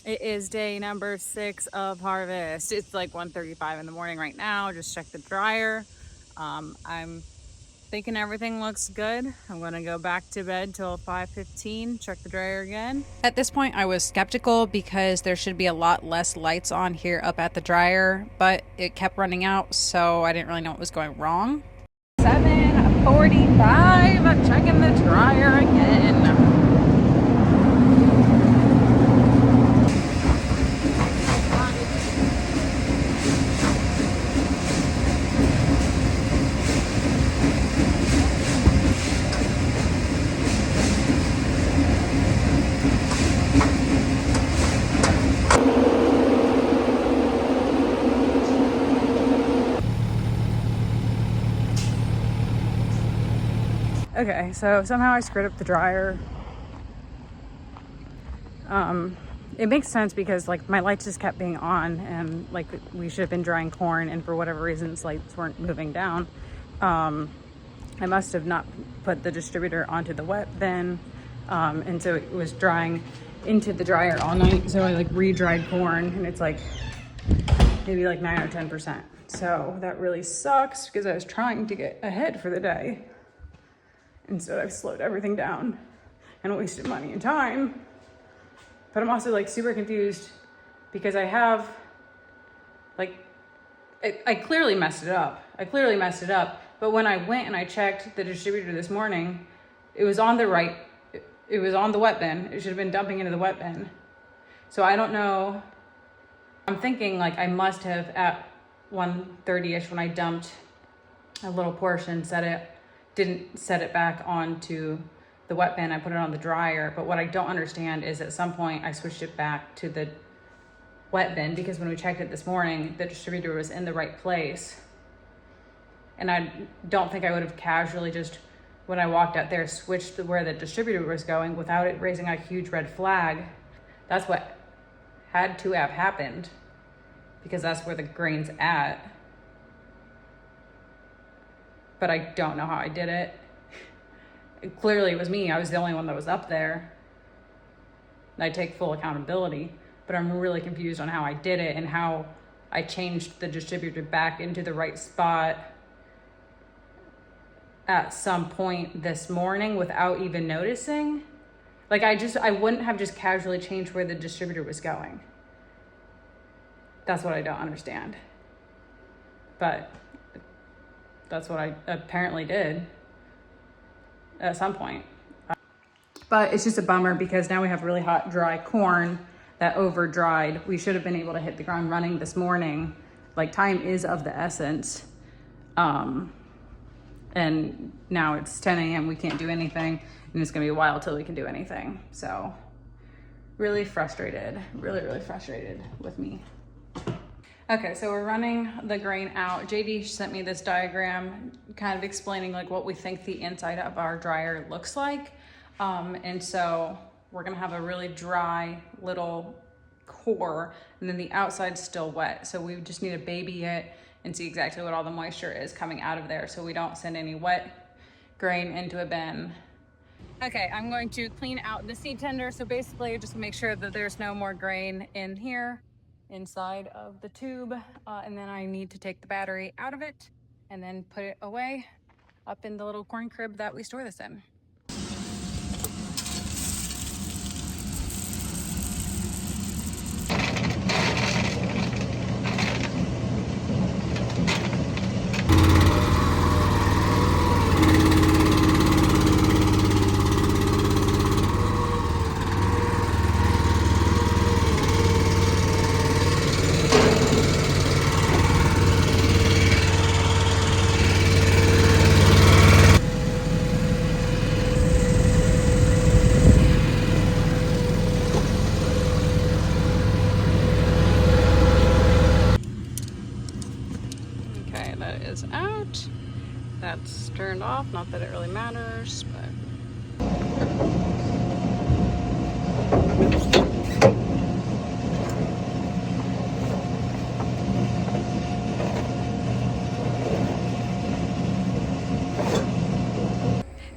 It is day number 6 of harvest. It's like 1:35 in the morning right now. Just checked the dryer. I'm thinking everything looks good. I'm gonna go back to bed till 5:15, check the dryer again. At this point, I was skeptical because there should be a lot less lights on here up at the dryer, but it kept running out, so I didn't really know what was going wrong. 7:45, I'm checking the dryer again. Okay, so somehow I screwed up the dryer. It makes sense because like my lights just kept being on and like we should have been drying corn, and for whatever reasons lights weren't moving down. I must have not put the distributor onto the wet bin, and so it was drying into the dryer all night. So I like re-dried corn and it's like maybe like 9 or 10%. So that really sucks because I was trying to get ahead for the day. Instead, I've slowed everything down and wasted money and time. But I'm also like super confused because I have like, I clearly messed it up. But when I went and I checked the distributor this morning, it was on the right, it was on the wet bin. It should have been dumping into the wet bin. So I don't know. I'm thinking like I must have at 1:30ish when I dumped a little portion, didn't set it back onto the wet bin. I put it on the dryer. But what I don't understand is at some point I switched it back to the wet bin because when we checked it this morning, the distributor was in the right place. And I don't think I would have casually just, when I walked out there, switched to where the distributor was going without it raising a huge red flag. That's what had to have happened because that's where the grain's at. But I don't know how I did it. Clearly it was me. I was the only one that was up there. And I take full accountability, but I'm really confused on how I did it and how I changed the distributor back into the right spot at some point this morning without even noticing. Like I wouldn't have just casually changed where the distributor was going. That's what I don't understand. But that's what I apparently did at some point. But it's just a bummer because now we have really hot, dry corn that over dried. We should have been able to hit the ground running this morning. Like time is of the essence. And now it's 10 a.m. We can't do anything and it's gonna be a while till we can do anything. So really frustrated, really frustrated with me. Okay, so we're running the grain out. JD sent me this diagram kind of explaining like what we think the inside of our dryer looks like. And so we're gonna have a really dry little core and then the outside's still wet. So we just need to baby it and see exactly what all the moisture is coming out of there so we don't send any wet grain into a bin. Okay, I'm going to clean out the seed tender. So basically just make sure that there's no more grain in here inside of the tube, and then I need to take the battery out of it and then put it away up in the little corn crib that we store this in. Out. That's turned off, not that it really matters, but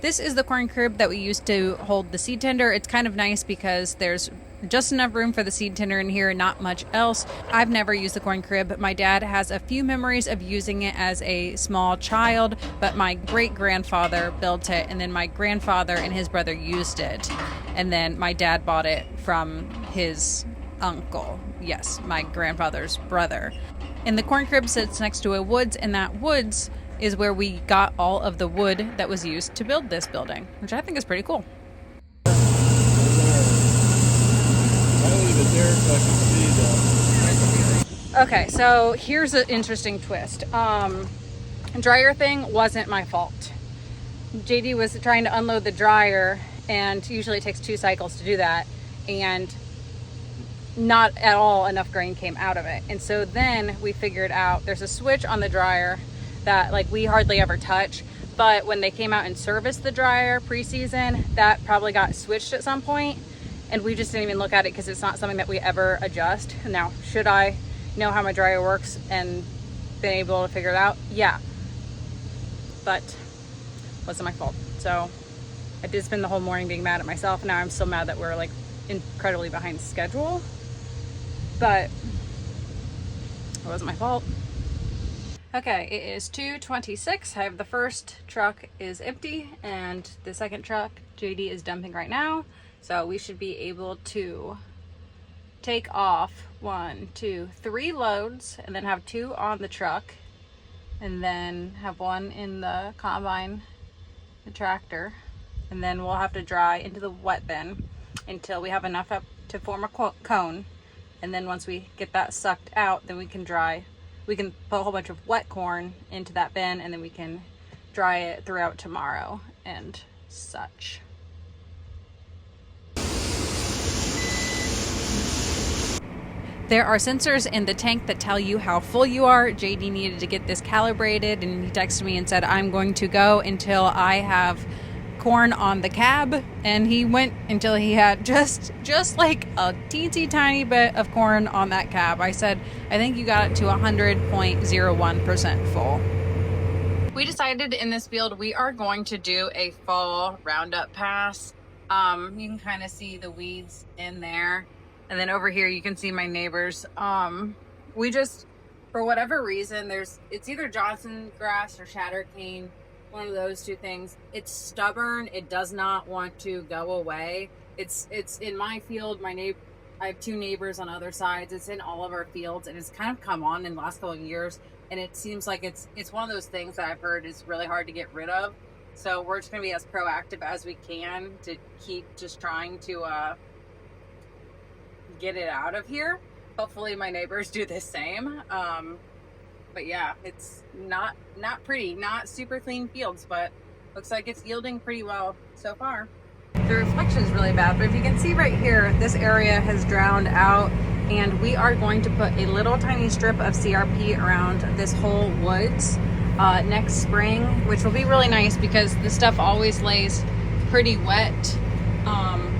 This is the corn crib that we used to hold the seed tender. It's kind of nice because there's just enough room for the seed tinner in here, not much else. I've never used the corn crib, but my dad has a few memories of using it as a small child, but my great-grandfather built it, and then my grandfather and his brother used it, and then my dad bought it from his uncle. Yes, my grandfather's brother. And the corn crib sits next to a woods, and that woods is where we got all of the wood that was used to build this building, which I think is pretty cool. Okay, so here's an interesting twist. Dryer thing wasn't my fault. JD was trying to unload the dryer, and usually it takes 2 cycles to do that, and not at all enough grain came out of it. And so then we figured out there's a switch on the dryer that like we hardly ever touch, but when they came out and serviced the dryer pre-season, that probably got switched at some point, and we just didn't even look at it because it's not something that we ever adjust. Now, should I know how my dryer works and been able to figure it out? Yeah, but wasn't my fault. So I did spend the whole morning being mad at myself. Now I'm still mad that we're like incredibly behind schedule, but it wasn't my fault. Okay, it is 2:26. I have the first truck is empty and the second truck JD is dumping right now. So we should be able to take off 1, 2, 3 loads and then have 2 on the truck and then have 1 in the combine, the tractor, and then we'll have to dry into the wet bin until we have enough up to form a cone. And then once we get that sucked out, then we can dry. We can put a whole bunch of wet corn into that bin, and then we can dry it throughout tomorrow and such. There are sensors in the tank that tell you how full you are. JD needed to get this calibrated, and he texted me and said, I'm going to go until I have corn on the cab. And he went until he had just like a teensy tiny bit of corn on that cab. I said, I think you got it to 100.01% full. We decided in this field we are going to do a fall roundup pass. You can kind of see the weeds in there. And then over here, you can see my neighbors. We just, for whatever reason, it's either Johnson grass or shatter cane, one of those 2 things. It's stubborn. It does not want to go away. It's in my field. I have 2 neighbors on other sides. It's in all of our fields, and it's kind of come on in the last couple of years. And it seems like it's one of those things that I've heard is really hard to get rid of. So we're just gonna be as proactive as we can to keep just trying to get it out of here. Hopefully my neighbors do the same. But yeah, it's not pretty, not super clean fields, but looks like it's yielding pretty well so far. The reflection is really bad, but if you can see right here, this area has drowned out, and we are going to put a little tiny strip of CRP around this whole woods next spring, which will be really nice because the stuff always lays pretty wet.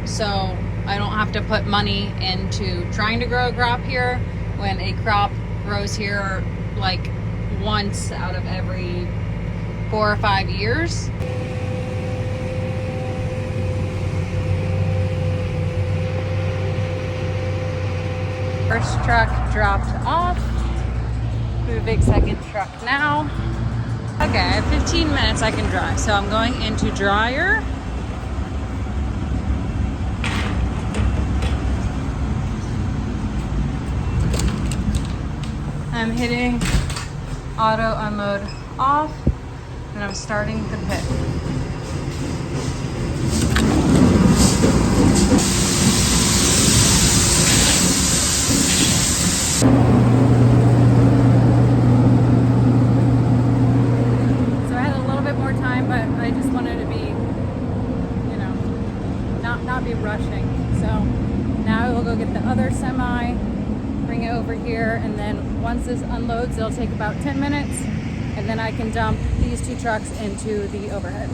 So I don't have to put money into trying to grow a crop here when a crop grows here like once out of every 4 or 5 years. First truck dropped off. We have a big second truck now. Okay, I have 15 minutes I can dry, so I'm going into dryer. I'm hitting auto unload off, and I'm starting the pit. So I had a little bit more time, but I just wanted to be, not be rushing. So now I will go get the other semi, bring it over here, and then once this unloads, it'll take about 10 minutes, and then I can dump these 2 trucks into the overhead.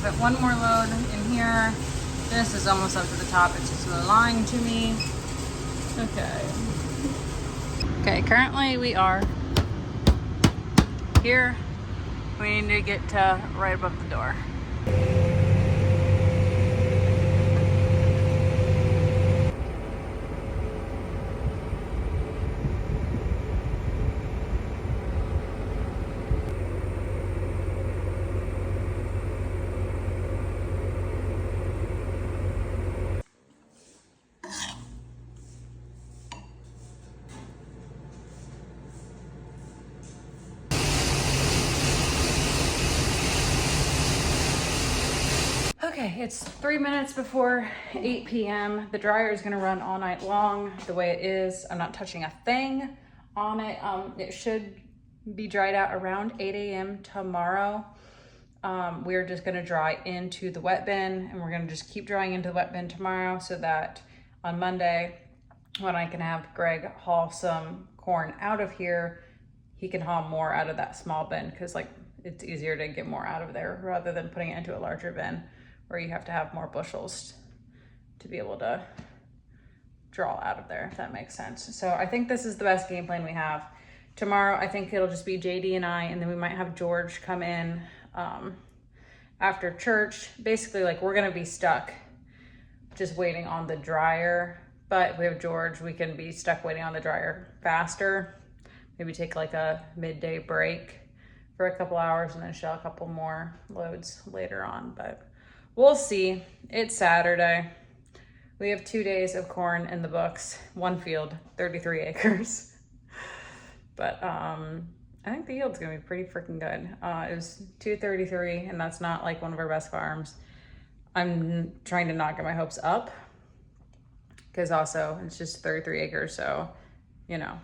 put one more load in here. This is almost up to the top. It's just lying to me. Okay. Okay, currently we are here. We need to get to right above the door. Okay, it's 3 minutes before 8 p.m. The dryer is gonna run all night long the way it is. I'm not touching a thing on it. It should be dried out around 8 a.m. tomorrow. We're just gonna dry into the wet bin, and we're gonna just keep drying into the wet bin tomorrow so that on Monday, when I can have Greg haul some corn out of here, he can haul more out of that small bin, because like it's easier to get more out of there rather than putting it into a larger bin where you have to have more bushels to be able to draw out of there, if that makes sense. So I think this is the best game plan we have. Tomorrow, I think it'll just be JD and I, and then we might have George come in after church. Basically, like, we're gonna be stuck just waiting on the dryer, but if we have George, we can be stuck waiting on the dryer faster. Maybe take like a midday break for a couple hours and then shell a couple more loads later on, but we'll see. It's Saturday. We have 2 days of corn in the books, one field, 33 acres. But I think the yield's gonna be pretty freaking good. It was 233, and that's not like one of our best farms. I'm trying to not get my hopes up, because also it's just 33 acres, so, you know,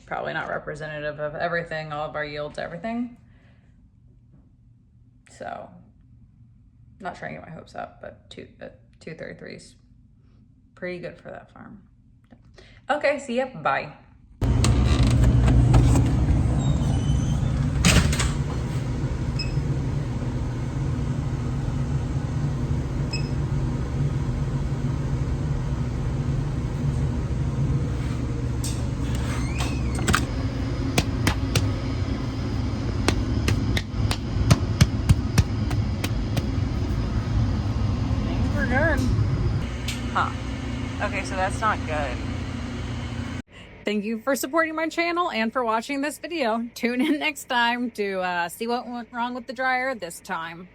probably not representative of everything, all of our yields, everything. So, not trying to get my hopes up, but 233 is pretty good for that farm. Okay, see ya, bye. Huh. Okay, so that's not good. Thank you for supporting my channel and for watching this video. Tune in next time to see what went wrong with the dryer this time.